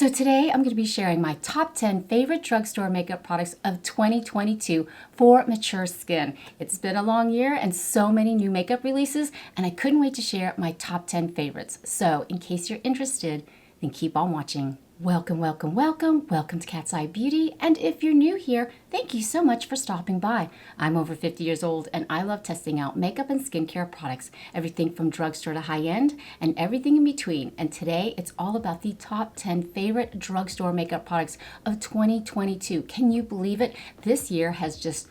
So today I'm going to be sharing my top 10 favorite drugstore makeup products of 2022 for mature skin. It's been a long year and so many new makeup releases, and I couldn't wait to share my top 10 favorites. So in case you're interested, then keep on watching. Welcome, welcome, welcome. Welcome to Cat's Eye Beauty. And if you're new here, thank you so much for stopping by. I'm over 50 years old and I love testing out makeup and skincare products, everything from drugstore to high-end and everything in between. And today it's all about the top 10 favorite drugstore makeup products of 2022. Can you believe it? This year has just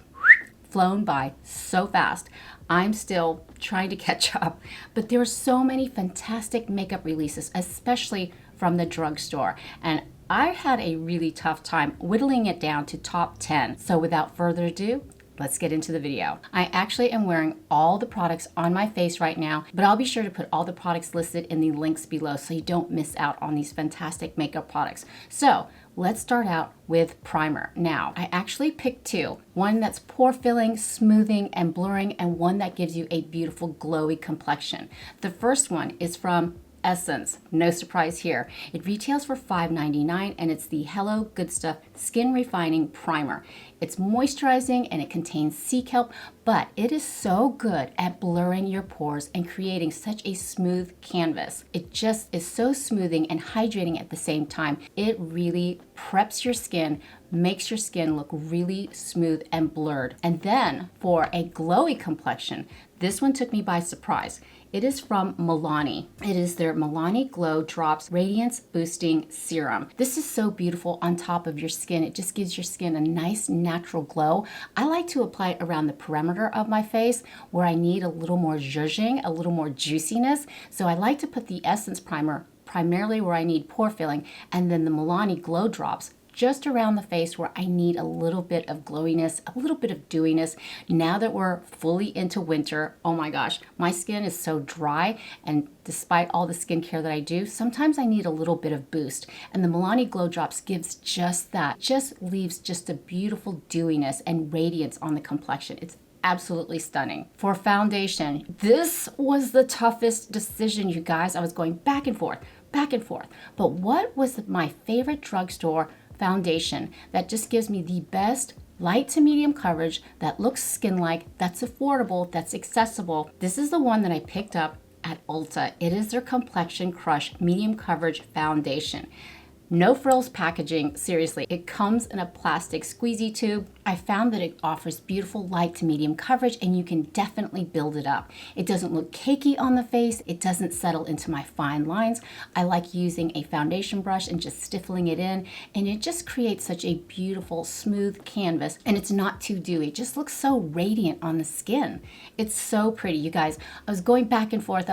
flown by so fast. I'm still trying to catch up, but there are so many fantastic makeup releases, especially from the drugstore. And I had a really tough time whittling it down to top 10. So without further ado, let's get into the video. I actually am wearing all the products on my face right now, but I'll be sure to put all the products listed in the links below so you don't miss out on these fantastic makeup products. So let's start out with primer. Now, I actually picked two. One that's pore filling, smoothing, and blurring, and one that gives you a beautiful glowy complexion. The first one is from Essence. No surprise here. It retails for $5.99 and it's the Hello Good Stuff Skin Refining Primer. It's moisturizing and it contains sea kelp, but it is so good at blurring your pores and creating such a smooth canvas. It just is so smoothing and hydrating at the same time. It really preps your skin, makes your skin look really smooth and blurred. And then for a glowy complexion, this one took me by surprise. It is from Milani. It is their Milani Glow Drops Radiance Boosting Serum. This is so beautiful on top of your skin. It just gives your skin a nice natural glow. I like to apply it around the perimeter of my face where I need a little more zhuzhing, a little more juiciness. So I like to put the Essence Primer primarily where I need pore filling, and then the Milani Glow Drops just around the face where I need a little bit of glowiness, a little bit of dewiness. Now that we're fully into winter, oh my gosh, my skin is so dry, and despite all the skincare that I do, sometimes I need a little bit of boost. And the Milani Glow Drops gives just that, just leaves just a beautiful dewiness and radiance on the complexion. It's absolutely stunning. For foundation, this was the toughest decision, you guys. I was going back and forth. But what was my favorite drugstore foundation that just gives me the best light to medium coverage, that looks skin-like, that's affordable, that's accessible? This is the one that I picked up at Ulta. It is their Complexion Crush Medium Coverage Foundation. No frills packaging, seriously. It comes in a plastic squeezy tube. I found that it offers beautiful light to medium coverage and you can definitely build it up. It doesn't look cakey on the face. It doesn't settle into my fine lines. I like using a foundation brush and just stiffling it in, and it just creates such a beautiful smooth canvas, and it's not too dewy. It just looks so radiant on the skin. It's so pretty, you guys. I was going back and forth,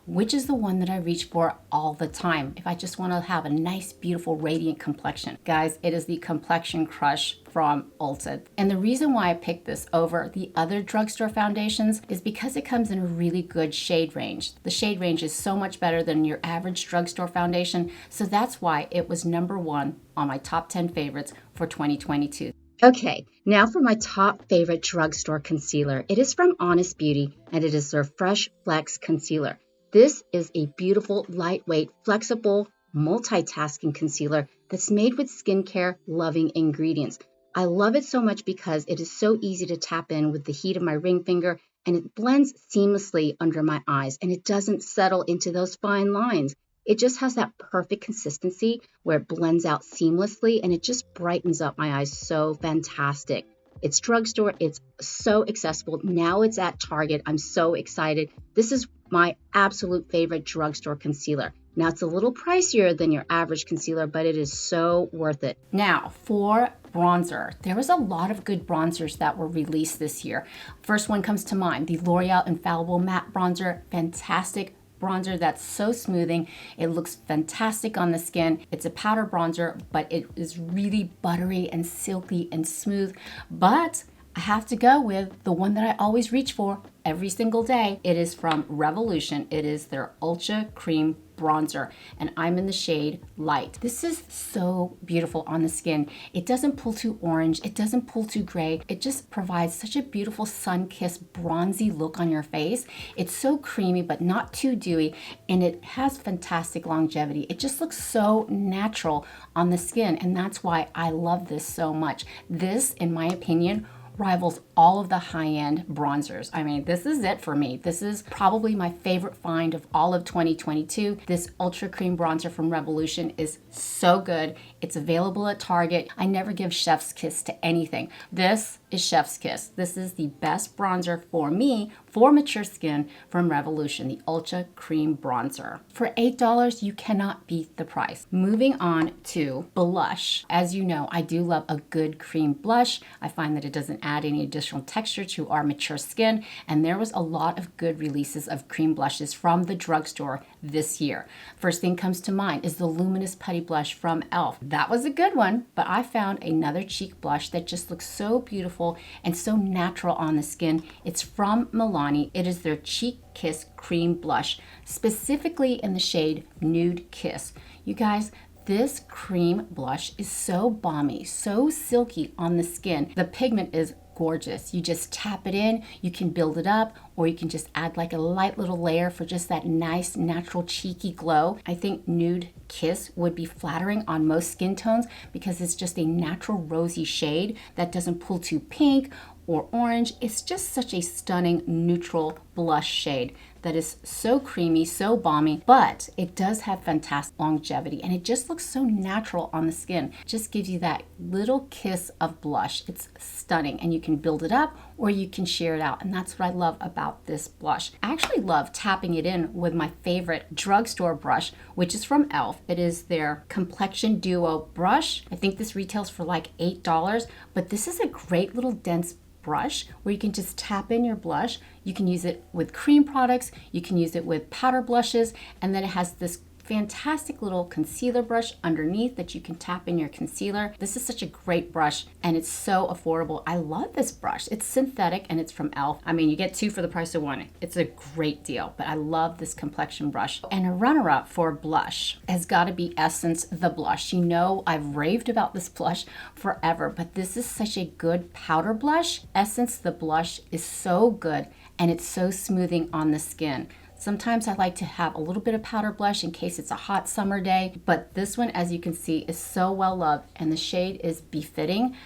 which is the one that I reach for all the time if I just want to have a nice, beautiful, radiant complexion. Guys, it is the Complexion Crush from Ulta. And the reason why I picked this over the other drugstore foundations is because it comes in a really good shade range. The shade range is so much better than your average drugstore foundation, so that's why it was number one on my top 10 favorites for 2022. Okay, now for my top favorite drugstore concealer. It is from Honest Beauty, and it is their Fresh Flex Concealer. This is a beautiful, lightweight, flexible, multitasking concealer that's made with skincare loving ingredients. I love it so much because it is so easy to tap in with the heat of my ring finger, and it blends seamlessly under my eyes, and it doesn't settle into those fine lines. It just has that perfect consistency where it blends out seamlessly, and it just brightens up my eyes so fantastic. It's drugstore, it's so accessible. Now it's at Target. I'm so excited. This is my absolute favorite drugstore concealer. Now, it's a little pricier than your average concealer, but it is so worth it. Now, for bronzer, there was a lot of good bronzers that were released this year. First one comes to mind, the L'Oreal Infallible Matte Bronzer. Fantastic bronzer that's so smoothing. It looks fantastic on the skin. It's a powder bronzer, but it is really buttery and silky and smooth. But I have to go with the one that I always reach for every single day. It is from Revolution. It is their Ultra Cream bronzer, and I'm in the shade Light. This is so beautiful on the skin. It doesn't pull too orange, it doesn't pull too gray. It just provides such a beautiful sun-kissed bronzy look on your face. It's so creamy but not too dewy, and it has fantastic longevity. It just looks so natural on the skin, and that's why I love this so much. This, in my opinion, rivals all of the high-end bronzers. I mean, this is it for me. This is probably my favorite find of all of 2022. This Ultra Cream Bronzer from Revolution is so good. It's available at Target. I never give chef's kiss to anything. This is chef's kiss. This is the best bronzer for me for mature skin from Revolution, the Ultra Cream Bronzer. For $8, you cannot beat the price. Moving on to blush. As you know, I do love a good cream blush. I find that it doesn't add any additional texture to our mature skin, and there was a lot of good releases of cream blushes from the drugstore this year. First thing comes to mind is the Luminous Putty Blush from e.l.f. That was a good one, but I found another cheek blush that just looks so beautiful and so natural on the skin. It's from Milani. It is their Cheek Kiss Cream Blush, specifically in the shade Nude Kiss. You guys, this cream blush is so balmy, so silky on the skin. The pigment is gorgeous. You just tap it in, you can build it up, or you can just add like a light little layer for just that nice natural cheeky glow. I think Nude Kiss would be flattering on most skin tones because it's just a natural rosy shade that doesn't pull too pink or orange. It's just such a stunning neutral blush shade that is so creamy, so balmy, but it does have fantastic longevity, and it just looks so natural on the skin. It just gives you that little kiss of blush. It's stunning, and you can build it up or you can sheer it out, and that's what I love about this blush. I actually love tapping it in with my favorite drugstore brush, which is from e.l.f. It is their Complexion Duo brush. I think this retails for like $8, but this is a great little dense brush where you can just tap in your blush. You can use it with cream products, you can use it with powder blushes, and then it has this fantastic little concealer brush underneath that you can tap in your concealer. This is such a great brush, and it's so affordable. I love this brush. It's synthetic and it's from e.l.f. I mean, you get two for the price of one. It's a great deal, but I love this complexion brush. And a runner-up for blush has got to be Essence the Blush. You know, I've raved about this blush forever, but this is such a good powder blush. Essence the Blush is so good, and it's so smoothing on the skin. Sometimes I like to have a little bit of powder blush in case it's a hot summer day, but this one, as you can see, is so well loved, and the shade is befitting.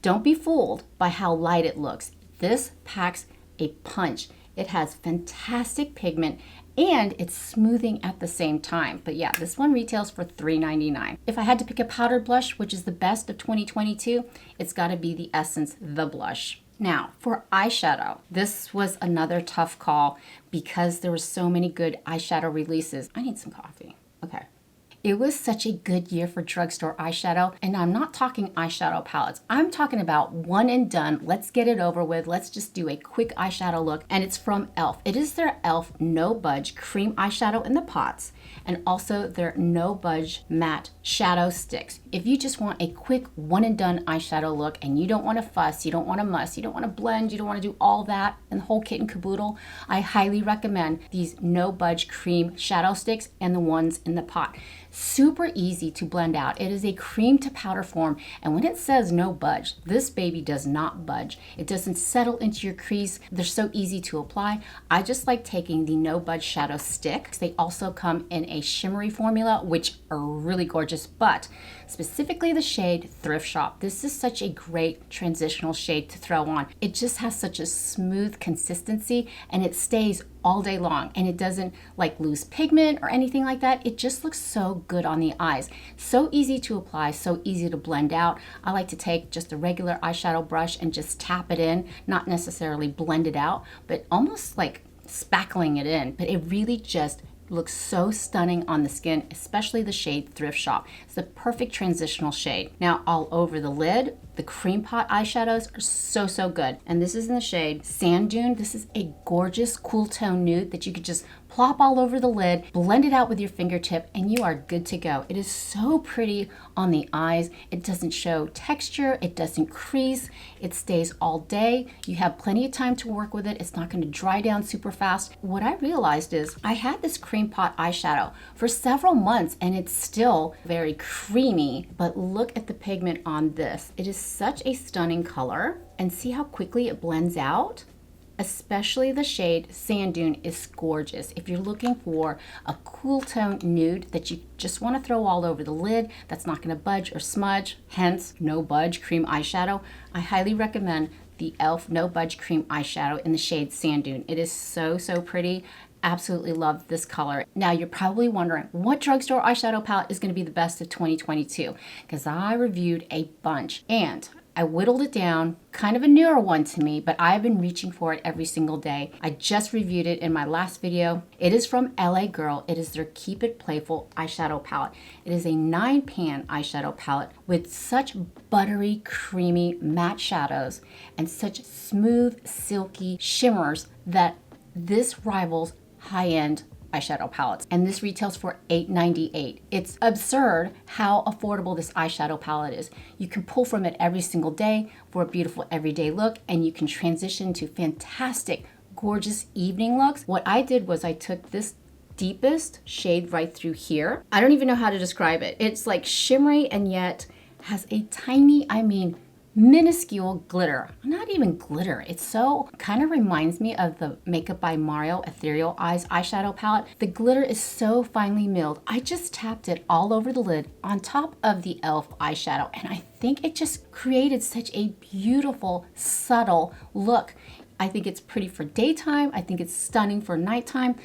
Don't be fooled by how light it looks. This packs a punch. It has fantastic pigment, and it's smoothing at the same time. But yeah, this one retails for $3.99. If I had to pick a powder blush, which is the best of 2022, it's got to be the Essence The Blush. Now, for eyeshadow, this was another tough call because there were so many good eyeshadow releases. I need some coffee. Okay. It was such a good year for drugstore eyeshadow, and I'm not talking eyeshadow palettes. I'm talking about one and done. Let's get it over with. Let's just do a quick eyeshadow look, and it's from e.l.f. It is their e.l.f. No Budge Cream Eyeshadow in the pots, and also their No Budge Matte Shadow Sticks. If you just want a quick one and done eyeshadow look, and you don't want to fuss, you don't want to muss, you don't want to blend, you don't want to do all that and the whole kit and caboodle, I highly recommend these No Budge Cream Shadow Sticks and the ones in the pot. Super easy to blend out. It is a cream to powder form, and when it says no budge, this baby does not budge. It doesn't settle into your crease. They're so easy to apply. I just like taking the No Budge Shadow Sticks. They also come in a shimmery formula, which are really gorgeous, but specifically the shade Thrift Shop. This is such a great transitional shade to throw on. It just has such a smooth consistency, and it stays all day long, and it doesn't like lose pigment or anything like that. It just looks so good on the eyes. So easy to apply, so easy to blend out. I like to take just a regular eyeshadow brush and just tap it in, not necessarily blend it out, but almost like spackling it in. But it really just looks so stunning on the skin, especially the shade Thrift Shop. It's the perfect transitional shade. Now, all over the lid, the cream pot eyeshadows are so good. And this is in the shade Sand Dune. This is a gorgeous cool tone nude that you could just plop all over the lid, blend it out with your fingertip, and you are good to go. It is so pretty on the eyes. It doesn't show texture, it doesn't crease, it stays all day. You have plenty of time to work with it. It's not going to dry down super fast. What I realized is I had this cream pot eyeshadow for several months and it's still very creamy, but look at the pigment on this. It is such a stunning color, and see how quickly it blends out. Especially the shade Sand Dune is gorgeous. If you're looking for a cool tone nude that you just want to throw all over the lid, that's not going to budge or smudge, hence no budge cream eyeshadow, I highly recommend the e.l.f. No Budge Cream Eyeshadow in the shade Sand Dune. It is so, so pretty. Absolutely love this color. Now you're probably wondering what drugstore eyeshadow palette is going to be the best of 2022, because I reviewed a bunch and I whittled it down, kind of a newer one to me, but I've been reaching for it every single day. I just reviewed it in my last video. It is from LA Girl. It is their Keep It Playful eyeshadow palette. It is a 9-pan eyeshadow palette with such buttery, creamy matte shadows and such smooth, silky shimmers that this rivals high-end eyeshadow palettes, and this retails for $8.98. It's absurd how affordable this eyeshadow palette is. You can pull from it every single day for a beautiful everyday look, and you can transition to fantastic, gorgeous evening looks. What I did was I took this deepest shade right through here. I don't even know how to describe it. It's like shimmery and yet has a tiny, minuscule glitter. Not even glitter. It's so kind of reminds me of the Makeup by Mario Ethereal Eyes eyeshadow palette. The glitter is so finely milled. I just tapped it all over the lid on top of the e.l.f. eyeshadow, and I think it just created such a beautiful, subtle look. I think it's pretty for daytime. I think it's stunning for nighttime.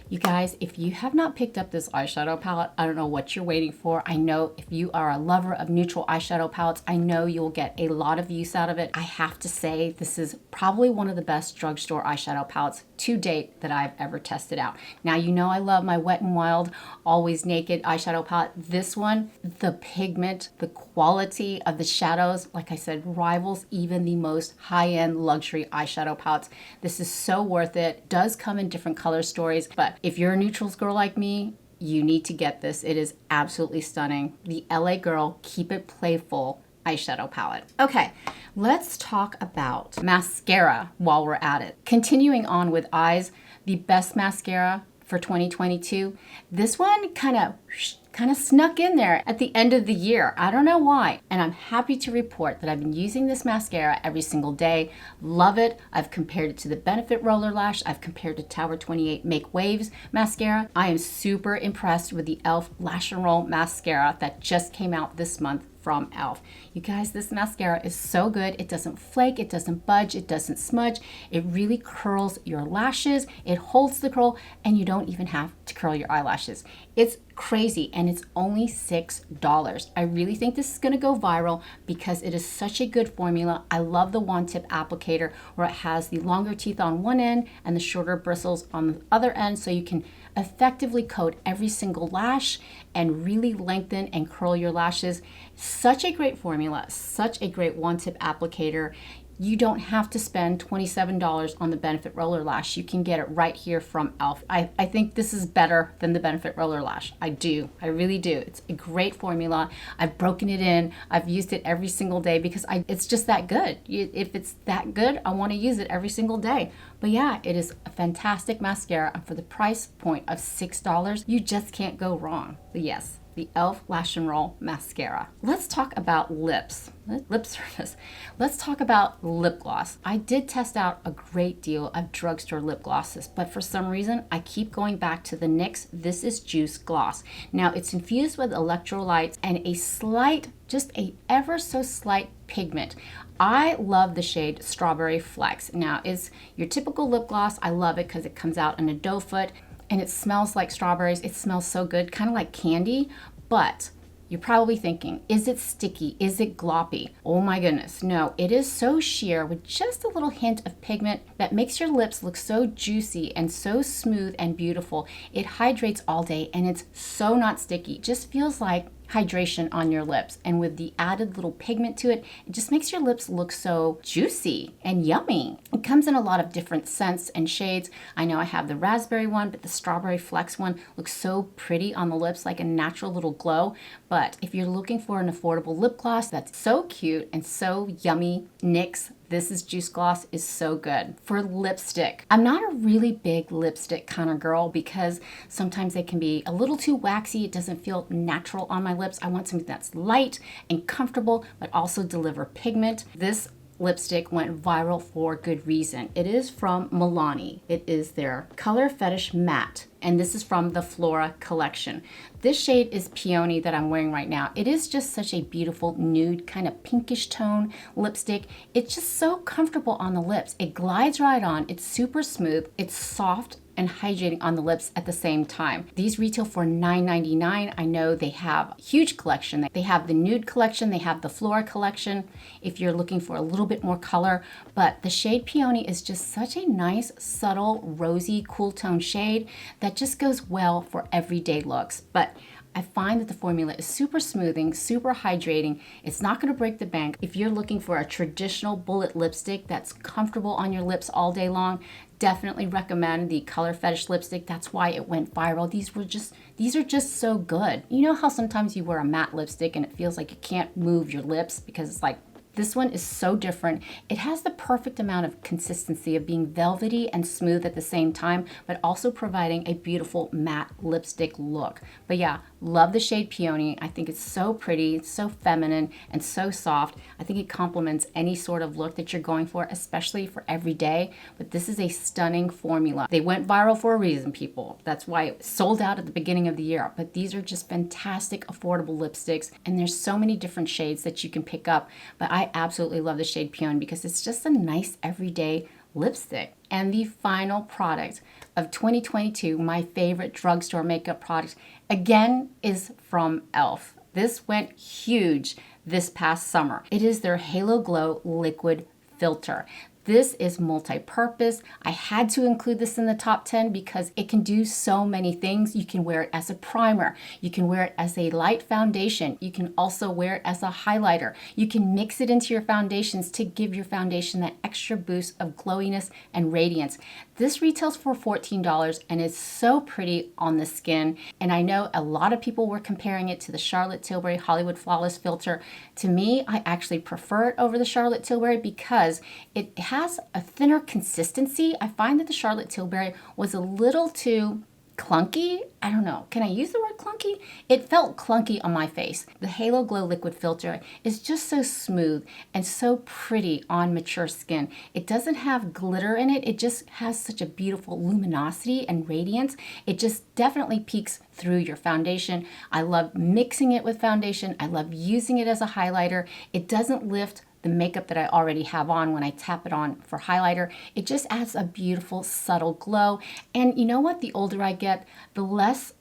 You guys, if you have not picked up this eyeshadow palette, I don't know what you're waiting for. I know if you are a lover of neutral eyeshadow palettes, I know you'll get a lot of use out of it. I have to say, this is probably one of the best drugstore eyeshadow palettes to date that I've ever tested out. Now, you know I love my Wet n Wild Always Naked eyeshadow palette. This one, the pigment, the quality of the shadows, like I said, rivals even the most high-end luxury eyeshadow palettes. This is so worth it. Does come in different color stories, but if you're a neutrals girl like me, you need to get this. It is absolutely stunning. The LA Girl Keep It Playful eyeshadow palette. Okay, let's talk about mascara while we're at it. Continuing on with eyes, the best mascara for 2022. This one kind of snuck in there at the end of the year. I don't know why. And I'm happy to report that I've been using this mascara every single day. Love it. I've compared it to the Benefit Roller Lash. I've compared to Tower 28 Make Waves mascara. I am super impressed with the e.l.f. Lash and Roll mascara that just came out this month from e.l.f. You guys, this mascara is so good. It doesn't flake, it doesn't budge, it doesn't smudge. It really curls your lashes, it holds the curl, and you don't even have to curl your eyelashes. It's crazy, and it's only $6. I really think this is gonna go viral because it is such a good formula. I love the wand tip applicator where it has the longer teeth on one end and the shorter bristles on the other end, so you can effectively coat every single lash and really lengthen and curl your lashes. Such a great formula, such a great wand tip applicator. You don't have to spend $27 on the Benefit Roller Lash. You can get it right here from e.l.f. I think this is better than the Benefit Roller Lash. I do. I really do. It's a great formula. I've broken it in. I've used it every single day because it's just that good. If it's that good, I want to use it every single day. But yeah, it is a fantastic mascara. And for the price point of $6, you just can't go wrong. But yes, the e.l.f. Lash and Roll Mascara. Let's talk about lips. Lip service. Let's talk about lip gloss. I did test out a great deal of drugstore lip glosses, but for some reason, I keep going back to the NYX This Is Juice gloss. Now, it's infused with electrolytes and a slight, just a ever so slight pigment. I love the shade Strawberry Flex. Now, it's your typical lip gloss. I love it because it comes out in a doe foot and it smells like strawberries. It smells so good, kind of like candy, but you're probably thinking, is it sticky? Is it gloppy? Oh my goodness, no. It is so sheer with just a little hint of pigment that makes your lips look so juicy and so smooth and beautiful. It hydrates all day and it's so not sticky. It just feels like hydration on your lips. And with the added little pigment to it, it just makes your lips look so juicy and yummy. It comes in a lot of different scents and shades. I know I have the raspberry one, but the strawberry flex one looks so pretty on the lips, like a natural little glow. But if you're looking for an affordable lip gloss that's so cute and so yummy, NYX This Is Juice Gloss is so good. For lipstick, I'm not a really big lipstick kind of girl because sometimes they can be a little too waxy. It doesn't feel natural on my lips. I want something that's light and comfortable, but also deliver pigment. This lipstick went viral for good reason. It is from Milani. It is their Color Fetish Matte, and this is from the Flora collection. This shade is Peony that I'm wearing right now. It is just such a beautiful nude, kind of pinkish tone lipstick. It's just so comfortable on the lips. It glides right on. It's super smooth. It's soft and hydrating on the lips at the same time. These retail for $9.99. I know they have a huge collection. They have the nude collection, they have the Flora collection if you're looking for a little bit more color, but the shade Peony is just such a nice, subtle, rosy, cool tone shade that just goes well for everyday looks. But I find that the formula is super smoothing, super hydrating. It's not going to break the bank. If you're looking for a traditional bullet lipstick that's comfortable on your lips all day long, definitely recommend the Color Fetish lipstick. That's why it went viral. These are just so good. You know how sometimes you wear a matte lipstick and it feels like you can't move your lips because it's like, this one is so different. It has the perfect amount of consistency of being velvety and smooth at the same time, but also providing a beautiful matte lipstick look. But yeah, love the shade Peony. I think it's so pretty, it's so feminine and so soft. I think it complements any sort of look that you're going for, especially for every day. But this is a stunning formula. They went viral for a reason, people. That's why it sold out at the beginning of the year. But these are just fantastic, affordable lipsticks. And there's so many different shades that you can pick up. But I absolutely love the shade Peony because it's just a nice everyday lipstick. And the final product of 2022, my favorite drugstore makeup product, again, is from e.l.f. This went huge this past summer. It is their Halo Glow Liquid Filter. This is multi-purpose. I had to include this in the top 10 because it can do so many things. You can wear it as a primer. You can wear it as a light foundation. You can also wear it as a highlighter. You can mix it into your foundations to give your foundation that extra boost of glowiness and radiance. This retails for $14 and is so pretty on the skin. And I know a lot of people were comparing it to the Charlotte Tilbury Hollywood Flawless Filter. To me, I actually prefer it over the Charlotte Tilbury because it has a thinner consistency. I find that the Charlotte Tilbury was a little too clunky. I don't know. Can I use the word clunky? It felt clunky on my face. The Halo Glow Liquid Filter is just so smooth and so pretty on mature skin. It doesn't have glitter in it. It just has such a beautiful luminosity and radiance. It just definitely peeks through your foundation. I love mixing it with foundation. I love using it as a highlighter. It doesn't lift the makeup that I already have on when I tap it on for highlighter. It just adds a beautiful subtle glow. And you know what? The older I get, the less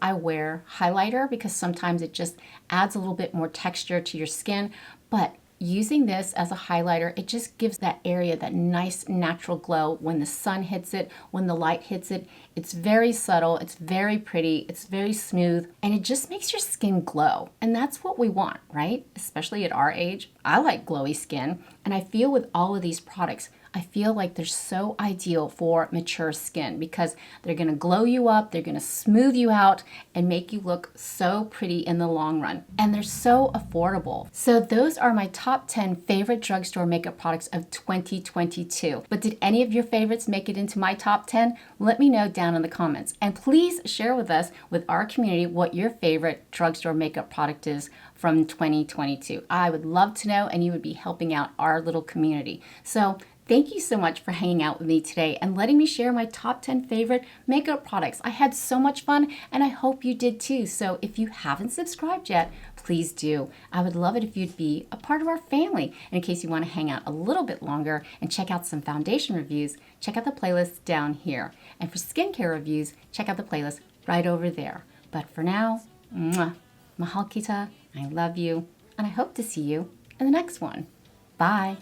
I wear highlighter because sometimes it just adds a little bit more texture to your skin. But using this as a highlighter, it just gives that area that nice natural glow when the sun hits it, when the light hits it. It's very subtle, it's very pretty, it's very smooth, and it just makes your skin glow. And that's what we want, right? Especially at our age. I like glowy skin, and I feel with all of these products, I feel like they're so ideal for mature skin because they're going to glow you up, they're going to smooth you out and make you look so pretty in the long run. And they're so affordable. So those are my top 10 favorite drugstore makeup products of 2022. But did any of your favorites make it into my top 10? Let me know down in the comments. And please share with us, with our community, what your favorite drugstore makeup product is from 2022. I would love to know, and you would be helping out our little community. So thank you so much for hanging out with me today and letting me share my top 10 favorite makeup products. I had so much fun and I hope you did too. So if you haven't subscribed yet, please do. I would love it if you'd be a part of our family. And in case you want to hang out a little bit longer and check out some foundation reviews, check out the playlist down here. And for skincare reviews, check out the playlist right over there. But for now, mahal kita, I love you, and I hope to see you in the next one. Bye.